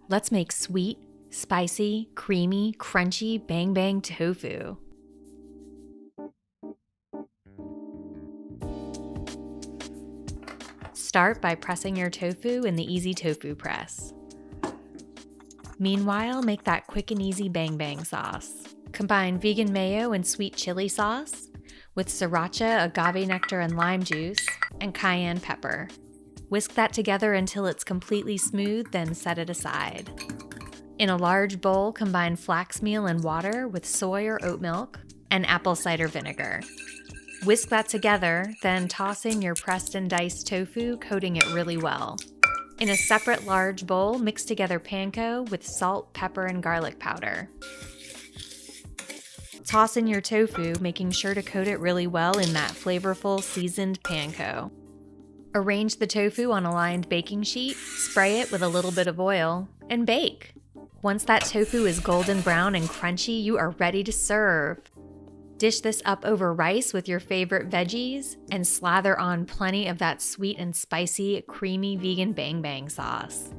Let's make sweet, spicy, creamy, crunchy bang bang tofu. Start by pressing your tofu in the Easy Tofu Press. Meanwhile, make that quick and easy bang bang sauce. Combine vegan mayo and sweet chili sauce with sriracha, agave nectar and lime juice, and cayenne pepper. Whisk that together until it's completely smooth, then set it aside. In a large bowl, combine flax meal and water with soy or oat milk and apple cider vinegar. Whisk that together, then toss in your pressed and diced tofu, coating it really well. In a separate large bowl, mix together panko with salt, pepper, and garlic powder. Toss in your tofu, making sure to coat it really well in that flavorful, seasoned panko. Arrange the tofu on a lined baking sheet, spray it with a little bit of oil, and bake. Once that tofu is golden brown and crunchy, you are ready to serve. Dish this up over rice with your favorite veggies and slather on plenty of that sweet and spicy, creamy vegan bang bang sauce.